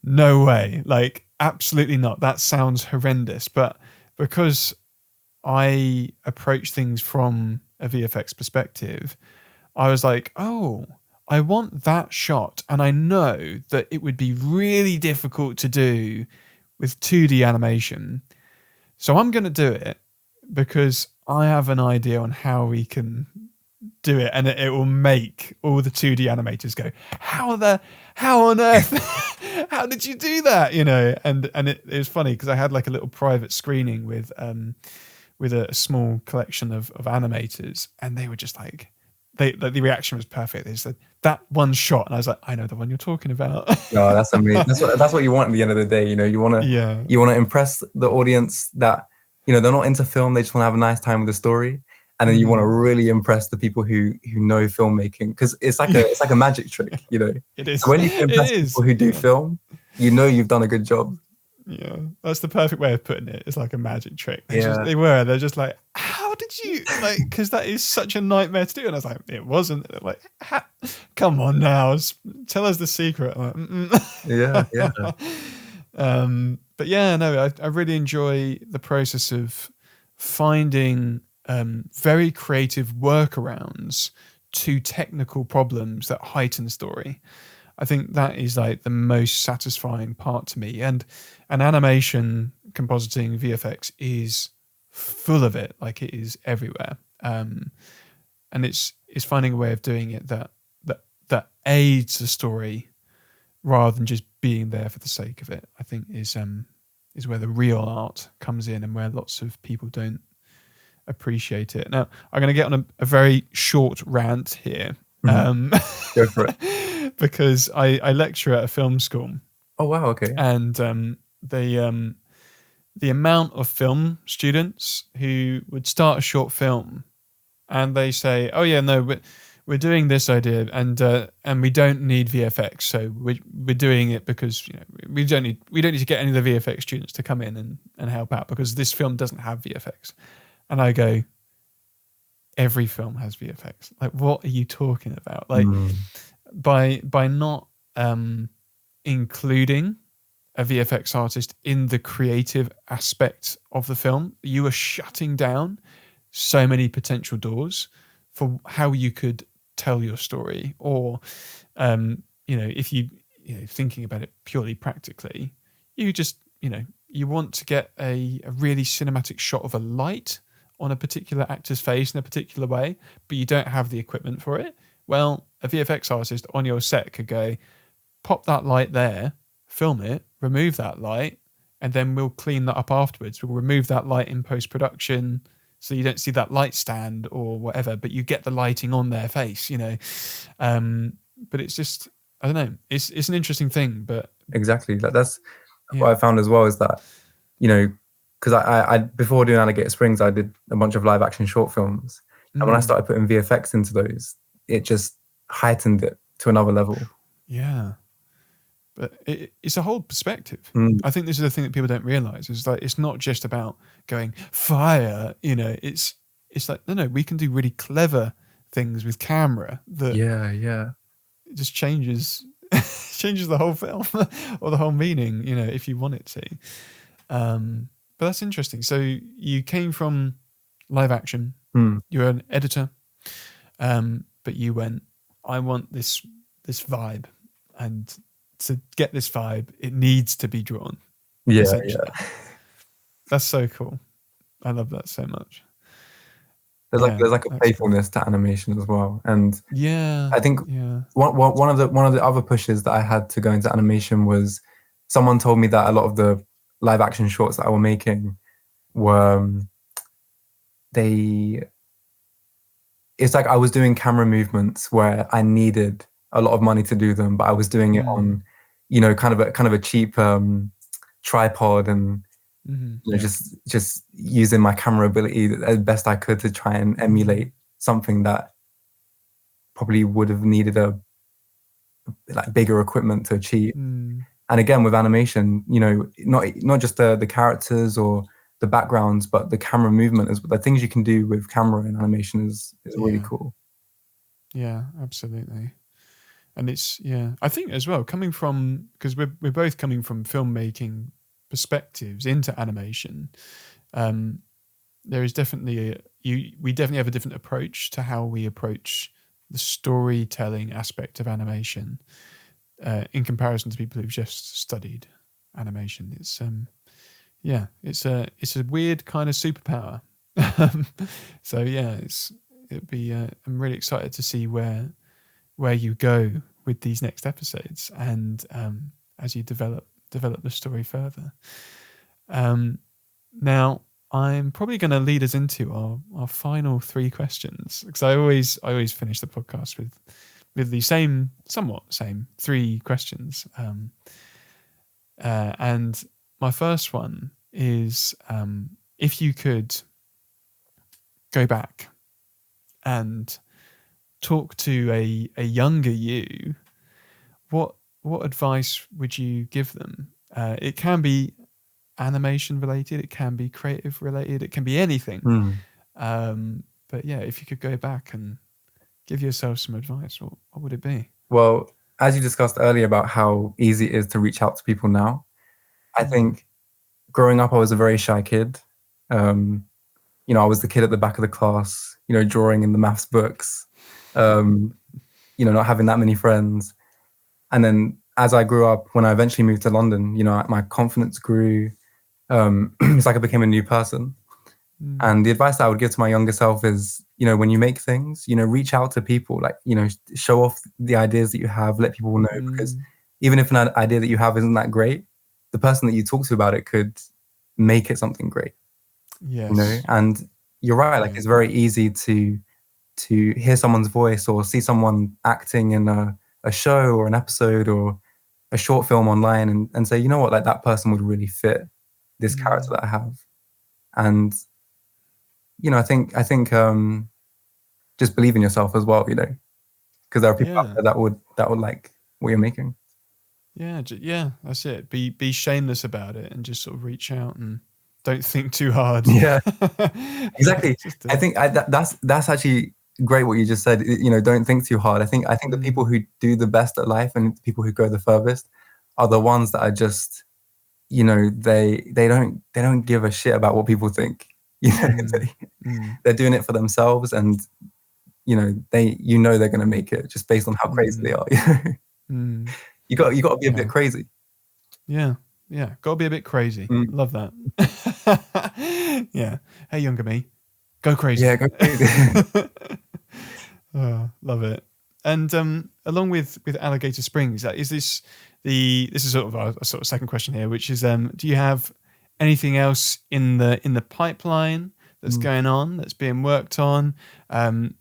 no way, like absolutely not, that sounds horrendous. But because I approach things from a VFX perspective, I was like, oh, I want that shot, and I know that it would be really difficult to do with 2D animation, so I'm going to do it because I have an idea on how we can do it, and it will make all the 2D animators go, how on earth how did you do that, and it was funny because I had like a little private screening with a small collection of animators, and they were just like the reaction was perfect. They said that one shot, and I was like, I know the one you're talking about. No, that's amazing. That's what you want at the end of the day. You know, you want to impress the audience that, you know, they're not into film. They just want to have a nice time with the story. And then you want to really impress the people who know filmmaking, because it's like a magic trick, you know. It is. So when you can impress people who do film, you know you've done a good job. Yeah, that's the perfect way of putting it. It's like a magic trick. Yeah. They're just like, how did you, like, because that is such a nightmare to do. And I was like, it wasn't. They're like, come on now, tell us the secret. I'm like, Yeah. But yeah, no, I really enjoy the process of finding very creative workarounds to technical problems that heighten story. I think that is like the most satisfying part to me. And animation, compositing, VFX is full of it. Like, it is everywhere. And it's finding a way of doing it that aids the story rather than just being there for the sake of it. I think is where the real art comes in, and where lots of people don't appreciate it. Now, I'm going to get on a very short rant here. Go for it. Because I lecture at a film school. Oh wow, okay. And the amount of film students who would start a short film and they say, "Oh yeah, no, we're doing this idea, and we don't need VFX, so we're doing it because, you know, we don't need to get any of the VFX students to come in and help out because this film doesn't have VFX." And I go, every film has VFX. Like, what are you talking about? Like, by not including a VFX artist in the creative aspect of the film, you are shutting down so many potential doors for how you could tell your story. Or, if you thinking about it purely practically, you just, you want to get a really cinematic shot of a light on a particular actor's face in a particular way, but you don't have the equipment for it. Well, a VFX artist on your set could go, pop that light there, film it, remove that light, and then we'll clean that up afterwards. We'll remove that light in post-production so you don't see that light stand or whatever, but you get the lighting on their face, But it's just, I don't know, it's an interesting thing, but... Exactly. That's what I found as well, is that, because I before doing Alligator Springs, I did a bunch of live action short films. And when I started putting VFX into those, it just heightened it to another level. Yeah. But it's a whole perspective. I think this is the thing that people don't realize, is like, it's not just about going fire, it's like, no, we can do really clever things with camera that it just changes the whole film or the whole meaning, if you want it to. But that's interesting. So you came from live action, you're an editor, but you went, I want this vibe, and to get this vibe, it needs to be drawn. Yeah. That's so cool. I love that so much. There's like a playfulness to animation as well, and I think one of the other pushes that I had to go into animation was someone told me that a lot of the live action shorts that I were making were it's like I was doing camera movements where I needed a lot of money to do them, but I was doing it on, kind of a cheap tripod, and just using my camera ability as best I could to try and emulate something that probably would have needed a bigger equipment to achieve. And again, with animation, not just the characters or the backgrounds, but the camera movement, is the things you can do with camera in animation is really cool. Yeah, absolutely. And it's, I think as well, coming from, because we're both coming from filmmaking perspectives into animation, there is definitely we definitely have a different approach to how we approach the storytelling aspect of animation in comparison to people who've just studied animation. It's it's a weird kind of superpower. So I'm really excited to see where you go with these next episodes, and as you develop the story further. Now, I'm probably going to lead us into our final three questions, because I always finish the podcast with the somewhat same three questions. And my first one is, if you could go back and talk to a younger you, what advice would you give them? It can be animation related, it can be creative related, it can be anything. But yeah, if you could go back and give yourself some advice, what would it be? Well, as you discussed earlier about how easy it is to reach out to people now, I think growing up, I was a very shy kid. You know, I was the kid at the back of the class, you know, drawing in the maths books, you know, not having that many friends. And then as I grew up, when I eventually moved to London, you know, my confidence grew. It's like I became a new person. And the advice that I would give to my younger self is, you know, when you make things, you know, reach out to people, like, you know, show off the ideas that you have, let people know, because even if an idea that you have isn't that great, the person that you talk to about it could make it something great. Yes. You know, and you're right, like it's very easy to hear someone's voice or see someone acting in a show or an episode or a short film online and say, you know what, like that person would really fit this character that I have. And you know, I think just believe in yourself as well, you know, because there are people out there that would like what you're making. Yeah, that's it. Be shameless about it and just sort of reach out and don't think too hard. Yeah, exactly. I think that's actually great what you just said. You know, don't think too hard. I think the people who do the best at life and the people who go the furthest are the ones that are just, you know, they don't give a shit about what people think. You know, they're doing it for themselves, and you know they're going to make it just based on how crazy they are. You got to be a bit crazy. Yeah, got to be a bit crazy. Love that. Yeah. Hey, younger me, go crazy. Yeah, go crazy. Oh, love it. And along with Alligator Springs, this is sort of a sort of second question here, which is, do you have anything else in the pipeline that's going on, that's being worked on?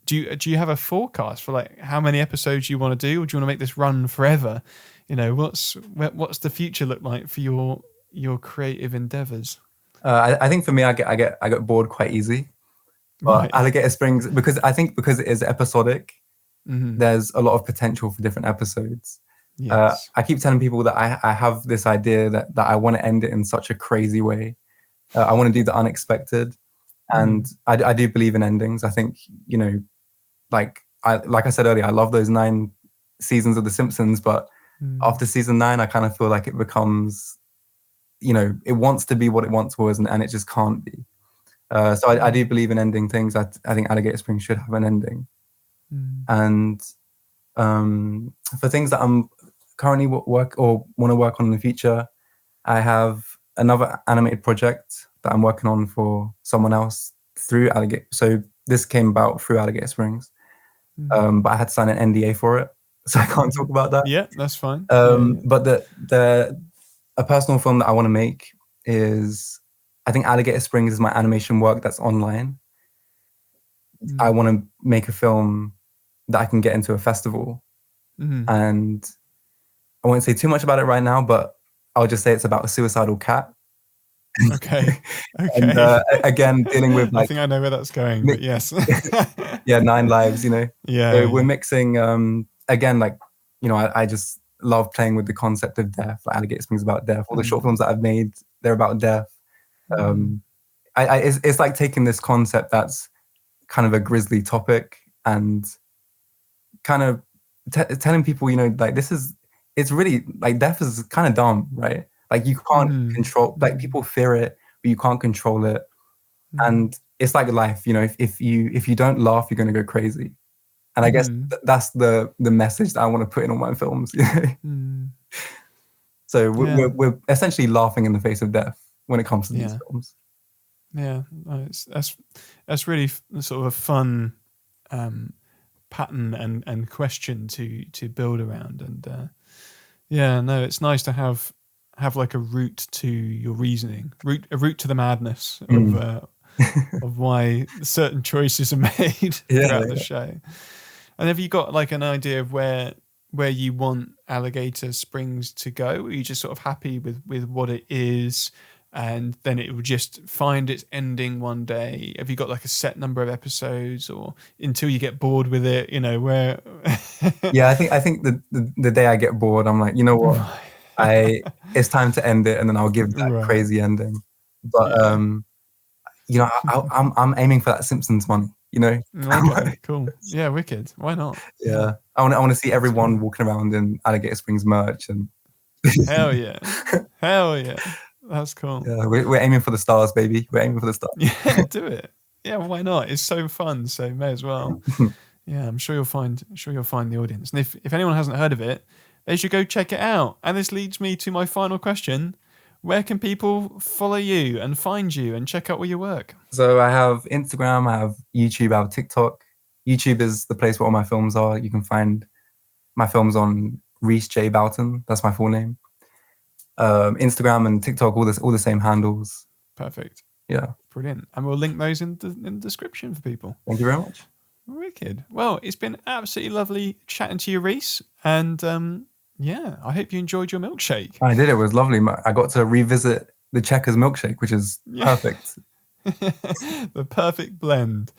Do you have a forecast for like how many episodes you want to do, or do you want to make this run forever? You know, what's the future look like for your creative endeavors? I think for me, I get bored quite easy. But Alligator Springs, because it is episodic, there's a lot of potential for different episodes. Yes. I keep telling people that I have this idea that I want to end it in such a crazy way. I want to do the unexpected, and I do believe in endings. I think, you know, like I said earlier, I love those 9 seasons of The Simpsons, but after season 9, I kind of feel like it becomes, you know, it wants to be what it once was, and it just can't be. So I do believe in ending things. I think Alligator Springs should have an ending. And for things that I'm currently want to work on in the future, I have another animated project that I'm working on for someone else through Alligator. So this came about through Alligator Springs, but I had to sign an NDA for it, so I can't talk about that. Yeah, that's fine. But a personal film that I want to make is, I think Alligator Springs is my animation work that's online. I want to make a film that I can get into a festival. And I won't say too much about it right now, but I'll just say it's about a suicidal cat. Okay. And again, dealing with like, I think I know where that's going, but yes. Yeah, 9 lives, you know. Yeah. So we're mixing again, like, you know, I just love playing with the concept of death. Like Alligator Springs about death. All the short films that I've made, they're about death. It's like taking this concept that's kind of a grisly topic and kind of telling people, you know, like it's really like death is kind of dumb, right? Like you can't control, like people fear it, but you can't control it. And it's like life, you know, if you don't laugh, you're going to go crazy. And I guess that's the message that I want to put in all my films. So we're essentially laughing in the face of death when it comes to these films. Yeah, that's really sort of a fun pattern and question to build around. And it's nice to have have like a route to your reasoning, a route to the madness of why certain choices are made throughout the show. And have you got like an idea of where you want Alligator Springs to go? Or are you just sort of happy with what it is, and then it will just find its ending one day? Have you got like a set number of episodes, or until you get bored with it, where? Yeah, I think the day I get bored, I'm like, you know what, it's time to end it, and then I'll give that crazy ending. But I'm aiming for that Simpsons money. Okay, cool. Yeah, wicked. Why not? Yeah, I want to see everyone walking around in Alligator Springs merch and. Hell yeah! That's cool. Yeah, we're aiming for the stars, baby. We're aiming for the stars. Yeah, do it. Yeah, why not? It's so fun, so may as well. Yeah, I'm sure you'll find the audience. And if anyone hasn't heard of it, they should go check it out. And this leads me to my final question. Where can people follow you and find you and check out all your work? So I have Instagram, I have YouTube, I have TikTok. YouTube is the place where all my films are. You can find my films on Rhys J Boughton. That's my full name. Instagram and TikTok, all the same handles. Perfect. Yeah. Brilliant. And we'll link those in the description for people. Thank you very much. Wicked. Well, it's been absolutely lovely chatting to you, Rhys. And I hope you enjoyed your milkshake. I did. It was lovely. I got to revisit the Checkers milkshake, which is perfect. The perfect blend.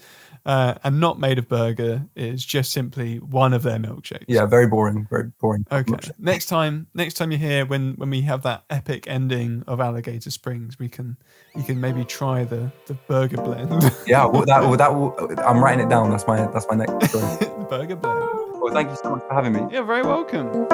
And not made of burger. Is just simply one of their milkshakes. Yeah, very boring. Very boring. Okay. Milkshake. Next time you're here, when we have that epic ending of Alligator Springs, you can maybe try the burger blend. Yeah, I'm writing it down. That's my next story. Burger blend. Well, thank you so much for having me. You're very welcome.